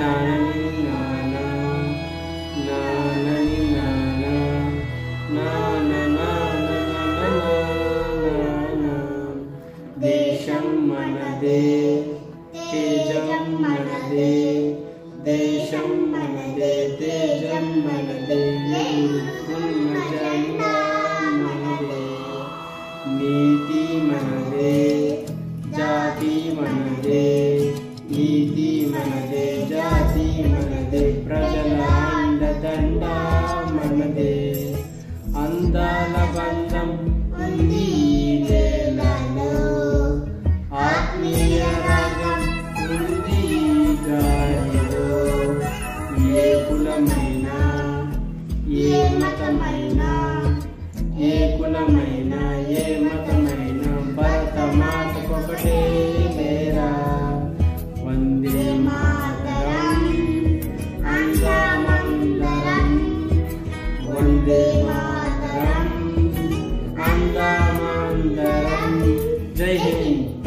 నానని నానా నానని నానా నాన నాన దేశం మనదే తేజం మనదే దేశం మనదే తేజం మనదే ఉన్న జెండా మనదే నీతి మనదే జాతి మనదే నీతి మనదే జాతి మనదే ప్రజల అండదండ మనదే అందాల బంధం ఉంది ఈ నేలలో ఆత్మీయ రాగం ఉంది ఈ గాలిలో ఏ కులమైనా ఏ మతమైనా ఏ కులమైనా ఏ మతమైనా భరత మాతకొకటే లేరా వందే మాతరం అందమందరం వందే మాతరం అందమందరం జై హింద్।